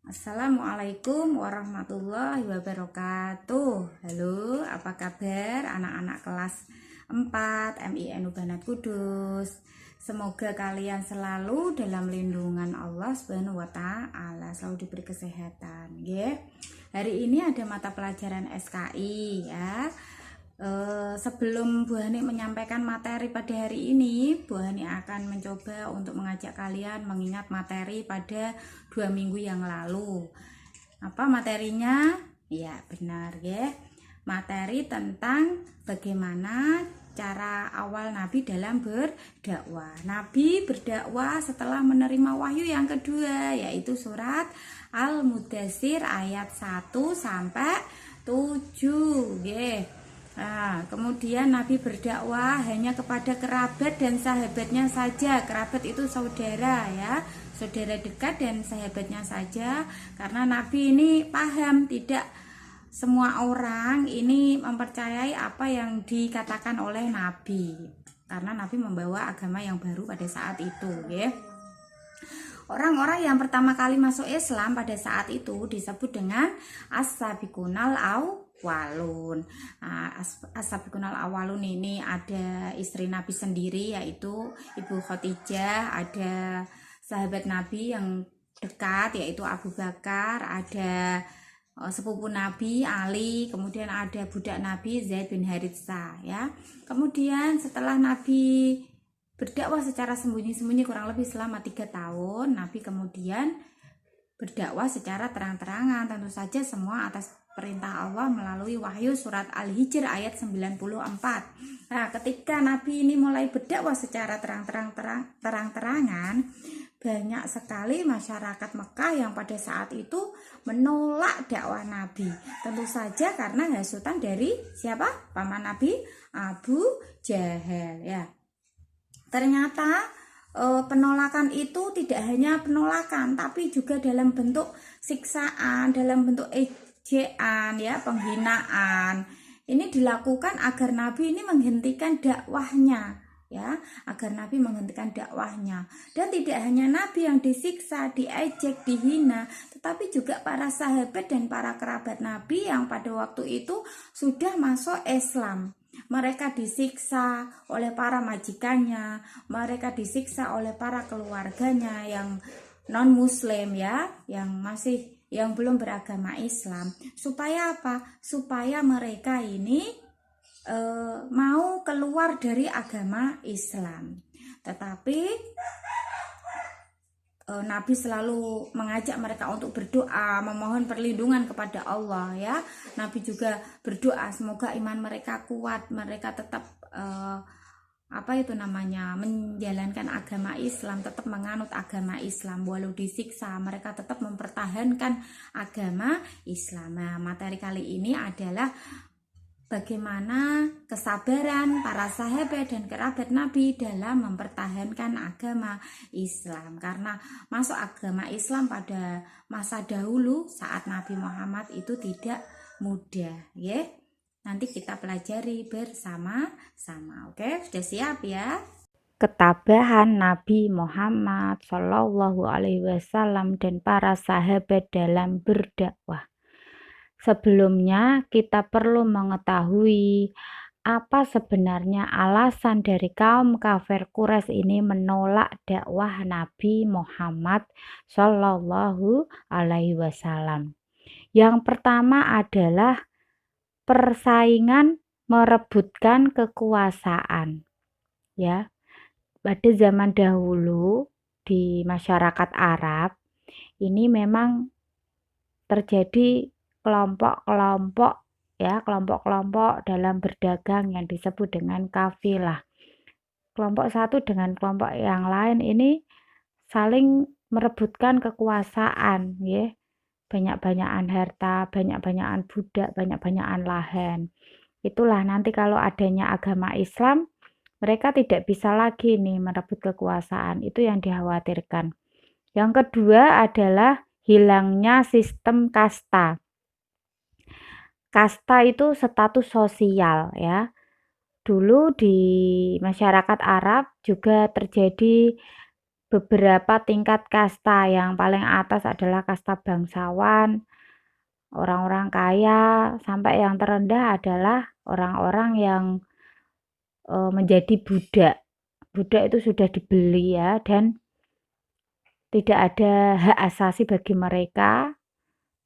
Assalamualaikum warahmatullahi wabarakatuh. Halo, apa kabar anak-anak kelas 4 MIN Banat Kudus? Semoga kalian selalu dalam lindungan Allah Subhanahu wa taala, selalu diberi kesehatan, nggih. Hari ini ada mata pelajaran SKI ya. Sebelum Bu Hani menyampaikan materi pada hari ini, Bu Hani akan mencoba untuk mengajak kalian mengingat materi pada 2 minggu yang lalu. Apa materinya? Ya, benar ya. Materi tentang bagaimana cara awal Nabi dalam berdakwah. Nabi berdakwah setelah menerima wahyu yang kedua, yaitu surat Al-Mudatsir ayat 1 sampai 7. Nah, kemudian Nabi berdakwah hanya kepada kerabat dan sahabatnya saja. Kerabat itu saudara ya, saudara dekat dan sahabatnya saja. Karena Nabi ini paham tidak semua orang ini mempercayai apa yang dikatakan oleh Nabi. Karena Nabi membawa agama yang baru pada saat itu, ya. Orang-orang yang pertama kali masuk Islam pada saat itu disebut dengan as-sabiqunal awwalun. As-sabiqunal awwalun ini ada istri Nabi sendiri yaitu Ibu Khadijah, ada sahabat Nabi yang dekat yaitu Abu Bakar, ada sepupu Nabi Ali, kemudian ada budak Nabi Zaid bin Haritsah ya. Kemudian setelah Nabi berdakwah secara sembunyi-sembunyi kurang lebih selama 3 tahun, Nabi kemudian berdakwah secara terang-terangan, tentu saja semua atas perintah Allah melalui wahyu surat Al-Hijr ayat 94. Nah, ketika Nabi ini mulai berdakwah secara terang-terangan, banyak sekali masyarakat Mekah yang pada saat itu menolak dakwah Nabi. Tentu saja karena hasutan dari siapa? Paman Nabi, Abu Jahal ya. Ternyata penolakan itu tidak hanya penolakan, tapi juga dalam bentuk siksaan, dalam bentuk ejaan ya, penghinaan. Ini dilakukan agar Nabi ini menghentikan dakwahnya ya, agar Nabi menghentikan dakwahnya. Dan tidak hanya Nabi yang disiksa, diejek, dihina, tetapi juga para sahabat dan para kerabat Nabi yang pada waktu itu sudah masuk Islam. Mereka disiksa oleh para majikannya, mereka disiksa oleh para keluarganya yang non muslim ya, yang belum beragama Islam. Supaya apa? Supaya mereka ini mau keluar dari agama Islam. Tetapi Nabi selalu mengajak mereka untuk berdoa, memohon perlindungan kepada Allah ya. Nabi juga berdoa semoga iman mereka kuat, mereka tetap menjalankan agama Islam, tetap menganut agama Islam walau disiksa, mereka tetap mempertahankan agama Islam. Nah, materi kali ini adalah bagaimana kesabaran para sahabat dan kerabat Nabi dalam mempertahankan agama Islam. Karena masuk agama Islam pada masa dahulu saat Nabi Muhammad itu tidak mudah, ya. Nanti kita pelajari bersama-sama. Oke, sudah siap ya? Ketabahan Nabi Muhammad Shallallahu Alaihi Wasallam dan para sahabat dalam berdakwah. Sebelumnya, kita perlu mengetahui apa sebenarnya alasan dari kaum kafir Quraisy ini menolak dakwah Nabi Muhammad Shallallahu Alaihi Wasallam. Yang pertama adalah persaingan merebutkan kekuasaan. Ya, pada zaman dahulu di masyarakat Arab ini memang terjadi kelompok-kelompok dalam berdagang yang disebut dengan kafilah. Kelompok satu dengan kelompok yang lain ini saling merebutkan kekuasaan, ya. Banyak-banyakan harta, banyak-banyakan budak, banyak-banyakan lahan. Itulah nanti kalau adanya agama Islam, mereka tidak bisa lagi nih merebut kekuasaan. Itu yang dikhawatirkan. Yang kedua adalah hilangnya sistem kasta. Kasta itu status sosial ya. Dulu di masyarakat Arab juga terjadi beberapa tingkat kasta. Yang paling atas adalah kasta bangsawan, orang-orang kaya, sampai yang terendah adalah orang-orang yang menjadi budak. Budak itu sudah dibeli ya, dan tidak ada hak asasi bagi mereka.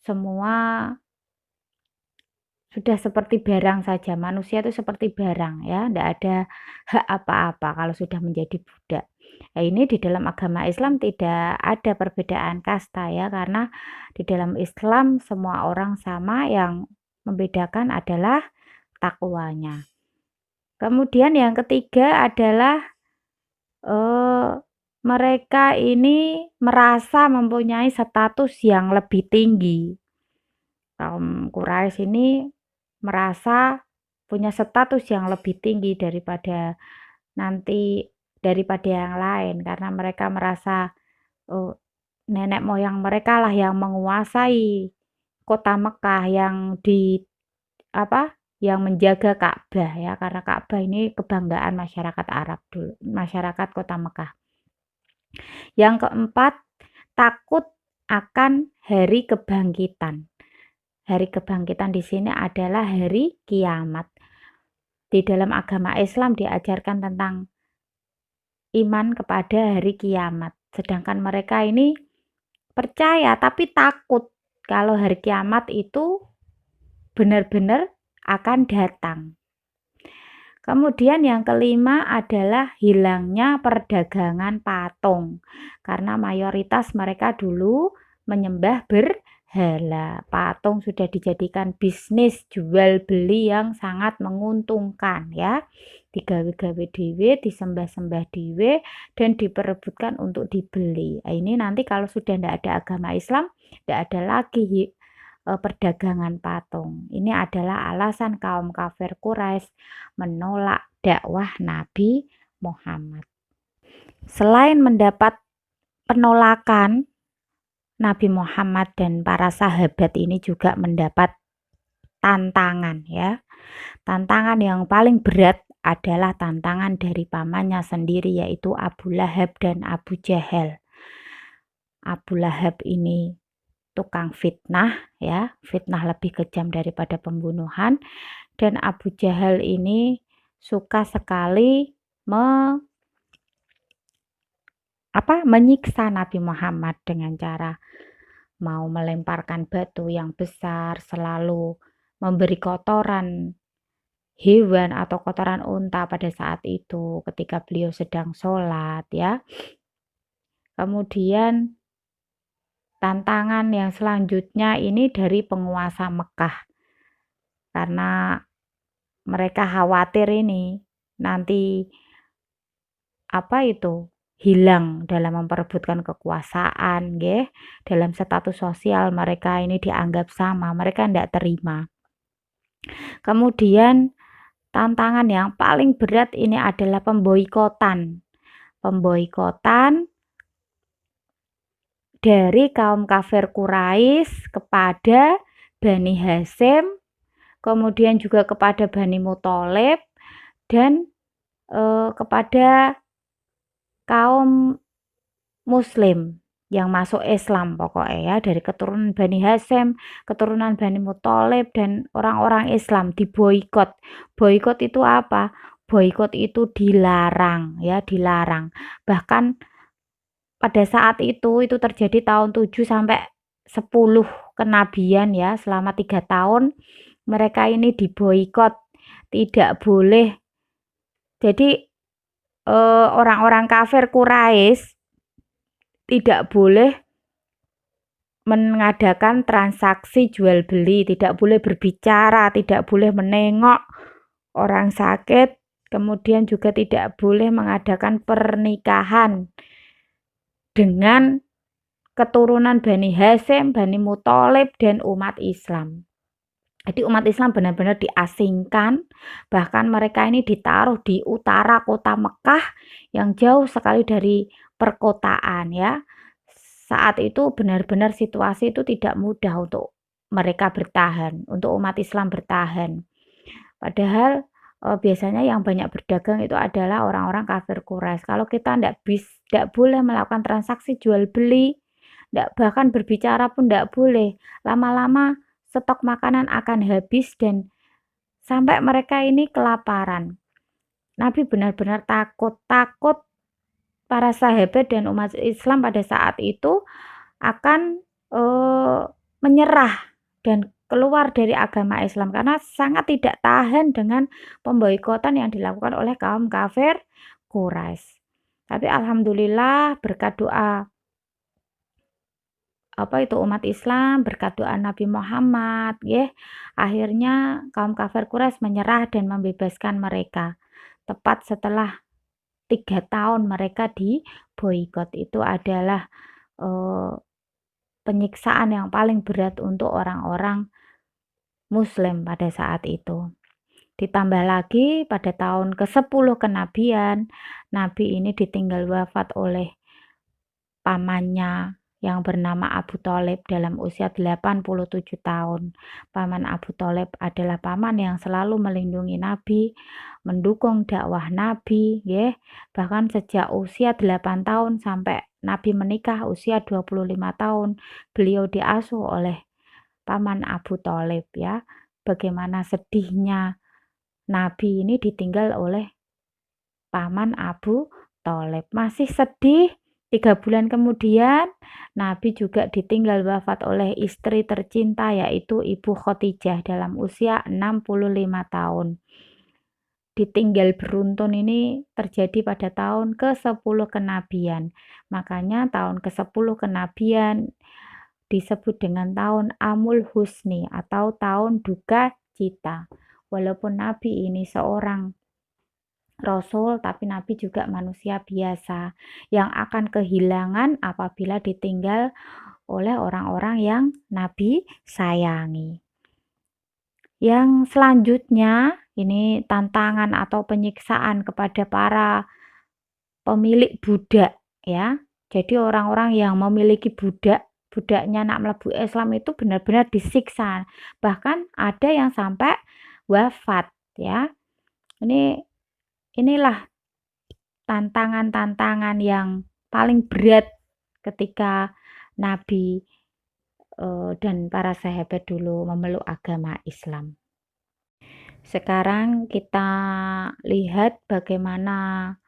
Semua sudah seperti barang saja. Manusia itu seperti barang ya, tidak ada hak apa-apa kalau sudah menjadi budak. Nah, ini di dalam agama Islam tidak ada perbedaan kasta ya, karena di dalam Islam semua orang sama, yang membedakan adalah takwanya. Kemudian yang ketiga adalah mereka ini merasa mempunyai status yang lebih tinggi. Kaum Quraisy ini merasa punya status yang lebih tinggi daripada yang lain, karena mereka merasa nenek moyang mereka lah yang menguasai kota Mekah, yang menjaga Ka'bah ya, karena Ka'bah ini kebanggaan masyarakat Arab dulu, masyarakat kota Mekah. Yang keempat, takut akan hari kebangkitan. Hari kebangkitan di sini adalah hari kiamat. Di dalam agama Islam diajarkan tentang iman kepada hari kiamat. Sedangkan mereka ini percaya tapi takut kalau hari kiamat itu benar-benar akan datang. Kemudian yang kelima adalah hilangnya perdagangan patung, karena mayoritas mereka dulu menyembah berhala. Patung sudah dijadikan bisnis jual beli yang sangat menguntungkan ya. Digawe-gawe dhewe, disembah-sembah dhewe, dan diperebutkan untuk dibeli. Nah, ini nanti kalau sudah tidak ada agama Islam, tidak ada lagi perdagangan patung. Ini adalah alasan kaum kafir Quraisy menolak dakwah Nabi Muhammad. Selain mendapat penolakan, Nabi Muhammad dan para sahabat ini juga mendapat tantangan ya. Tantangan yang paling berat adalah tantangan dari pamannya sendiri, yaitu Abu Lahab dan Abu Jahal. Abu Lahab ini tukang fitnah ya, fitnah lebih kejam daripada pembunuhan, dan Abu Jahal ini suka sekali menyiksa Nabi Muhammad dengan cara mau melemparkan batu yang besar, selalu memberi kotoran hewan atau kotoran unta pada saat itu ketika beliau sedang sholat ya. Kemudian tantangan yang selanjutnya ini dari penguasa Mekah, karena mereka khawatir ini nanti hilang dalam memperebutkan kekuasaan nggih. Dalam status sosial mereka ini dianggap sama, mereka tidak terima. Kemudian tantangan yang paling berat ini adalah pemboikotan dari kaum kafir Quraisy kepada Bani Hasyim, kemudian juga kepada Bani Muthalib, dan kepada kaum Muslim yang masuk Islam pokoknya ya, dari keturunan Bani Hasyim, keturunan Bani Muthalib, dan orang-orang Islam diboikot. Boikot itu apa? Boikot itu dilarang ya, dilarang. Bahkan pada saat itu terjadi tahun 7 sampai 10 kenabian ya, selama 3 tahun mereka ini diboikot, tidak boleh. Jadi orang-orang kafir Quraisy tidak boleh mengadakan transaksi jual beli, tidak boleh berbicara, tidak boleh menengok orang sakit, kemudian juga tidak boleh mengadakan pernikahan dengan keturunan Bani Hasyim, Bani Muthalib, dan umat Islam. Jadi umat Islam benar-benar diasingkan, bahkan mereka ini ditaruh di utara kota Mekah yang jauh sekali dari perkotaan ya. Saat itu benar-benar situasi itu tidak mudah untuk mereka bertahan, untuk umat Islam bertahan. Padahal biasanya yang banyak berdagang itu adalah orang-orang kafir Quraisy. Kalau kita tidak boleh melakukan transaksi jual beli, bahkan berbicara pun tidak boleh. Lama-lama stok makanan akan habis dan sampai mereka ini kelaparan. Nabi benar-benar takut para sahabat dan umat Islam pada saat itu akan menyerah dan keluar dari agama Islam karena sangat tidak tahan dengan pemboikotan yang dilakukan oleh kaum kafir Quraisy. Tapi alhamdulillah berkat doa umat Islam, berkat doa Nabi Muhammad, akhirnya kaum kafir Quraisy menyerah dan membebaskan mereka. Tepat setelah 3 tahun mereka diboikot. Itu adalah penyiksaan yang paling berat untuk orang-orang Muslim pada saat itu. Ditambah lagi pada tahun ke-10 kenabian, Nabi ini ditinggal wafat oleh pamannya yang bernama Abu Thalib dalam usia 87 tahun. Paman Abu Thalib adalah paman yang selalu melindungi Nabi, mendukung dakwah Nabi, bahkan sejak usia 8 tahun sampai Nabi menikah usia 25 tahun, beliau diasuh oleh paman Abu Thalib, ya. Bagaimana sedihnya Nabi ini ditinggal oleh paman Abu Thalib. Masih sedih, 3 bulan kemudian Nabi juga ditinggal wafat oleh istri tercinta yaitu Ibu Khadijah dalam usia 65 tahun. Ditinggal beruntun ini terjadi pada tahun ke-10 kenabian. Makanya tahun ke-10 kenabian disebut dengan tahun Amul Husni atau tahun duka cita. Walaupun Nabi ini seorang Rasul, tapi Nabi juga manusia biasa yang akan kehilangan apabila ditinggal oleh orang-orang yang Nabi sayangi. Yang selanjutnya ini tantangan atau penyiksaan kepada para pemilik budak, ya. Jadi orang-orang yang memiliki budaknya nak mlebu Islam itu benar-benar disiksa. Bahkan ada yang sampai wafat, ya. Inilah tantangan-tantangan yang paling berat ketika Nabi dan para sahabat dulu memeluk agama Islam. Sekarang kita lihat bagaimana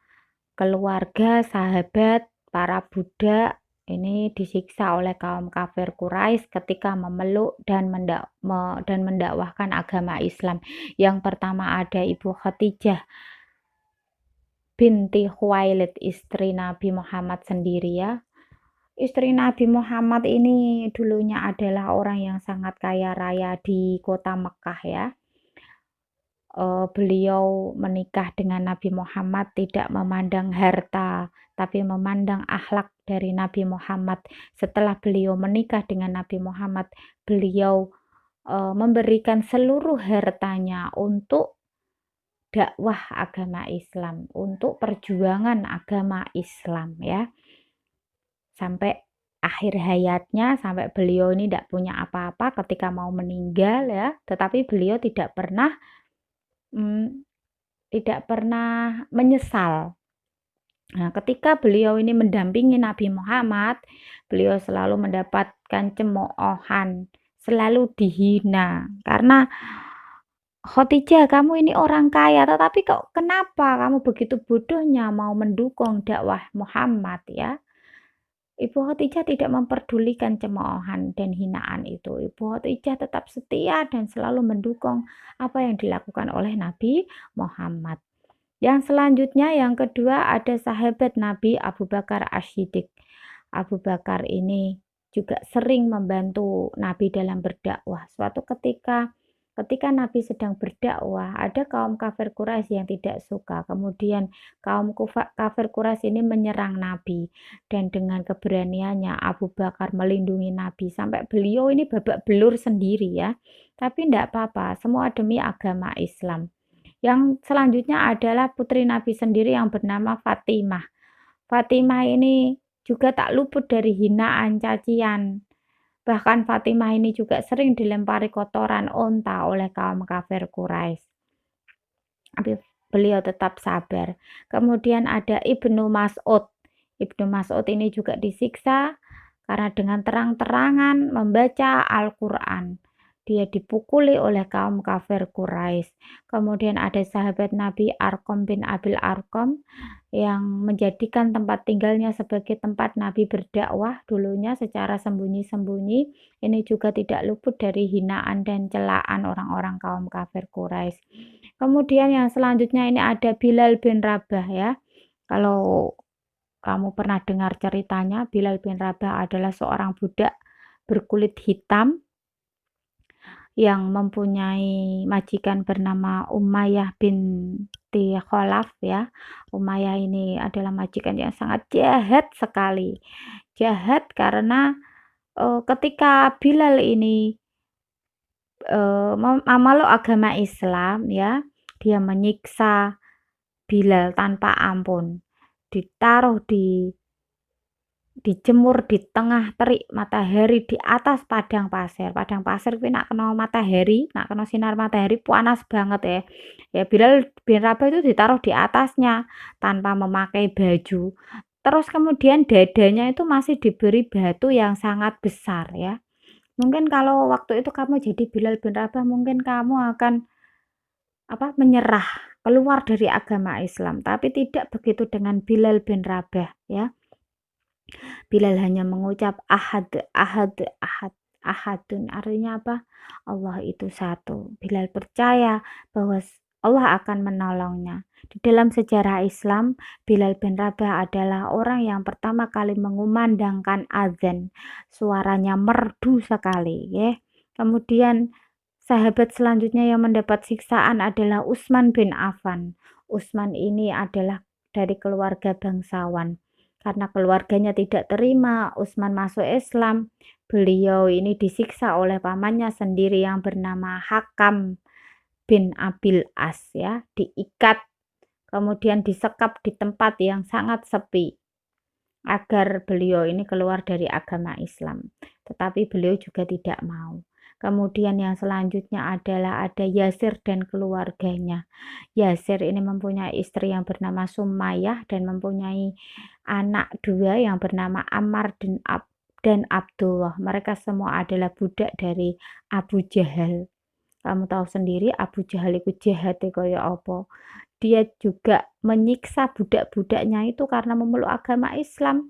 keluarga, sahabat, para budak ini disiksa oleh kaum kafir Quraisy ketika memeluk dan mendakwahkan agama Islam. Yang pertama ada Ibu Khadijah binti Khuwailid, istri Nabi Muhammad sendiri, ya. Istri Nabi Muhammad ini dulunya adalah orang yang sangat kaya raya di kota Mekah, ya. Beliau menikah dengan Nabi Muhammad tidak memandang harta, tapi memandang akhlak dari Nabi Muhammad. Setelah beliau menikah dengan Nabi Muhammad, beliau memberikan seluruh hartanya untuk dakwah agama Islam, untuk perjuangan agama Islam, ya. Sampai akhir hayatnya, sampai beliau ini tidak punya apa-apa ketika mau meninggal, ya. Tetapi beliau tidak pernah menyesal. Nah, ketika beliau ini mendampingi Nabi Muhammad, beliau selalu mendapatkan cemoohan, selalu dihina karena Khadijah, kamu ini orang kaya, tetapi kenapa kamu begitu bodohnya mau mendukung dakwah Muhammad, ya? Ibu Khadijah tidak memperdulikan cemoohan dan hinaan itu. Ibu Khadijah tetap setia dan selalu mendukung apa yang dilakukan oleh Nabi Muhammad. Yang selanjutnya, yang kedua, ada sahabat Nabi Abu Bakar As-Siddiq. Abu Bakar ini juga sering membantu Nabi dalam berdakwah. Suatu ketika Nabi sedang berdakwah, ada kaum kafir Quraisy yang tidak suka. Kemudian kaum kafir Quraisy ini menyerang Nabi. Dan dengan keberaniannya Abu Bakar melindungi Nabi. Sampai beliau ini babak belur sendiri, ya. Tapi tidak apa-apa, semua demi agama Islam. Yang selanjutnya adalah putri Nabi sendiri yang bernama Fatimah. Fatimah ini juga tak luput dari hinaan, cacian. Bahkan Fatimah ini juga sering dilempari kotoran onta oleh kaum kafir Quraisy. Tapi beliau tetap sabar. Kemudian ada Ibnu Mas'ud. Ibnu Mas'ud ini juga disiksa karena dengan terang-terangan membaca Al-Quran. Dia dipukuli oleh kaum kafir Quraisy. Kemudian ada sahabat Nabi Arqam bin Abil Arqam yang menjadikan tempat tinggalnya sebagai tempat Nabi berdakwah dulunya secara sembunyi-sembunyi. Ini juga tidak luput dari hinaan dan celaan orang-orang kaum kafir Quraisy. Kemudian yang selanjutnya ini ada Bilal bin Rabah ya. Kalau kamu pernah dengar ceritanya, Bilal bin Rabah adalah seorang budak berkulit hitam yang mempunyai majikan bernama Umayyah binti Khalaf ya. Umayyah ini adalah majikan yang sangat jahat sekali. Jahat karena ketika Bilal ini memeluk agama Islam ya, dia menyiksa Bilal tanpa ampun. Ditaruh dijemur di tengah terik matahari di atas padang pasir. Padang pasir kuwi nak kena matahari, nak kena sinar matahari panas banget ya. Ya Bilal bin Rabah itu ditaruh di atasnya tanpa memakai baju. Terus kemudian dadanya itu masih diberi batu yang sangat besar ya. Mungkin kalau waktu itu kamu jadi Bilal bin Rabah mungkin kamu akan menyerah, keluar dari agama Islam. Tapi tidak begitu dengan Bilal bin Rabah ya. Bilal hanya mengucap ahad, ahad, ahad, ahadun. Artinya apa? Allah itu satu. Bilal percaya bahwa Allah akan menolongnya. Di dalam sejarah Islam, Bilal bin Rabah adalah orang yang pertama kali mengumandangkan azan. Suaranya merdu sekali. Ya. Kemudian sahabat selanjutnya yang mendapat siksaan adalah Utsman bin Affan. Utsman ini adalah dari keluarga bangsawan. Karena keluarganya tidak terima Utsman masuk Islam, beliau ini disiksa oleh pamannya sendiri yang bernama Hakam bin Abil As ya, diikat kemudian disekap di tempat yang sangat sepi agar beliau ini keluar dari agama Islam. Tetapi beliau juga tidak mau. Kemudian yang selanjutnya adalah ada Yasir dan keluarganya. Yasir ini mempunyai istri yang bernama Sumayyah dan mempunyai anak dua yang bernama Ammar dan Abdullah. Mereka semua adalah budak dari Abu Jahal. Kamu tahu sendiri Abu Jahal itu jahatnya kaya apa. Dia juga menyiksa budak-budaknya itu karena memeluk agama Islam.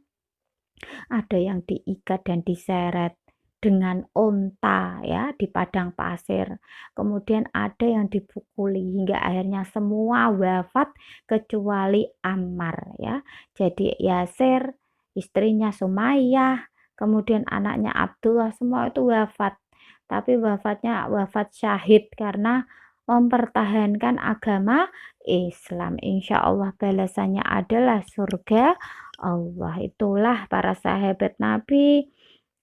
Ada yang diikat dan diseret dengan onta ya di padang pasir. Kemudian ada yang dipukuli hingga akhirnya semua wafat kecuali Ammar ya. Jadi Yasir, istrinya Sumayyah, kemudian anaknya Abdullah semua itu wafat. Tapi wafatnya wafat syahid karena mempertahankan agama Islam. Insya Allah balasannya adalah surga Allah. Itulah para sahabat Nabi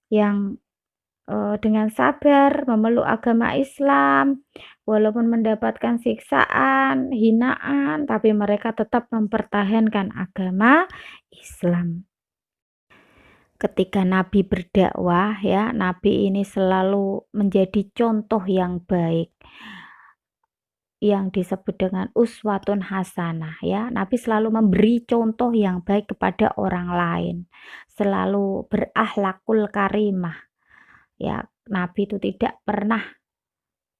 yang dengan sabar memeluk agama Islam, walaupun mendapatkan siksaan, hinaan, tapi mereka tetap mempertahankan agama Islam. Ketika Nabi berdakwah ya, Nabi ini selalu menjadi contoh yang baik yang disebut dengan uswatun hasanah ya. Nabi selalu memberi contoh yang baik kepada orang lain. Selalu berakhlakul karimah. Ya, Nabi itu tidak pernah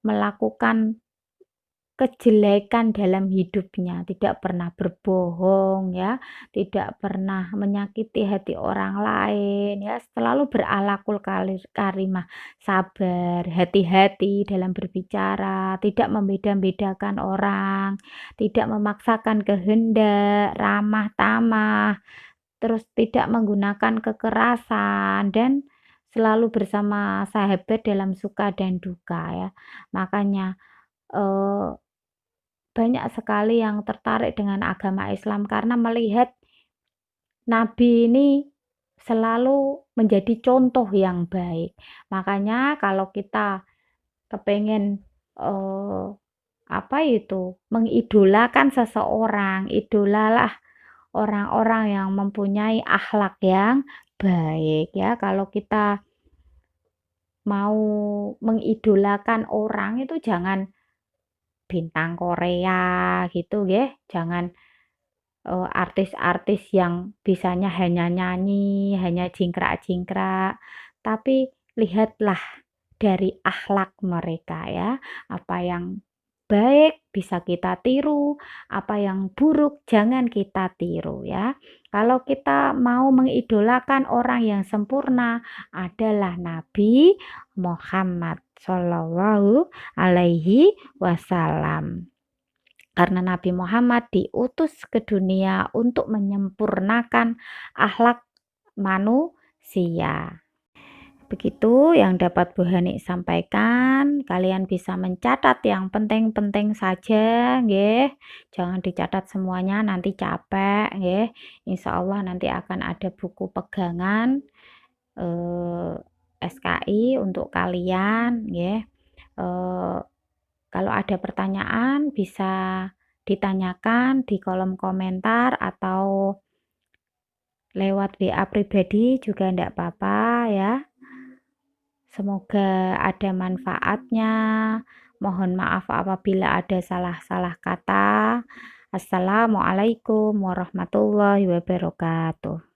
melakukan kejelekan dalam hidupnya, tidak pernah berbohong ya, tidak pernah menyakiti hati orang lain ya, selalu berakhlakul karimah, sabar, hati-hati dalam berbicara, tidak membeda-bedakan orang, tidak memaksakan kehendak, ramah tamah, terus tidak menggunakan kekerasan dan selalu bersama sahabat dalam suka dan duka ya. Makanya eh, banyak sekali yang tertarik dengan agama Islam karena melihat Nabi ini selalu menjadi contoh yang baik. Makanya kalau kita kepengen eh, mengidolakan seseorang, idolalah orang-orang yang mempunyai akhlak yang baik ya. Kalau kita mau mengidolakan orang itu jangan bintang Korea gitu ya, jangan artis-artis yang bisanya hanya nyanyi, hanya jingkrak-jingkrak, tapi lihatlah dari akhlak mereka ya. Apa yang baik bisa kita tiru, apa yang buruk jangan kita tiru ya. Kalau kita mau mengidolakan orang yang sempurna adalah Nabi Muhammad Shallallahu Alaihi Wasallam. Karena Nabi Muhammad diutus ke dunia untuk menyempurnakan akhlak manusia. Begitu yang dapat Bu Hani sampaikan. Kalian bisa mencatat yang penting-penting saja, nggih. Jangan dicatat semuanya, nanti capek, nggih. Insya Allah nanti akan ada buku pegangan SKI untuk kalian, nggih. Kalau ada pertanyaan bisa ditanyakan di kolom komentar atau lewat WA pribadi juga enggak apa-apa ya. Semoga ada manfaatnya. Mohon maaf apabila ada salah-salah kata. Assalamualaikum warahmatullahi wabarakatuh.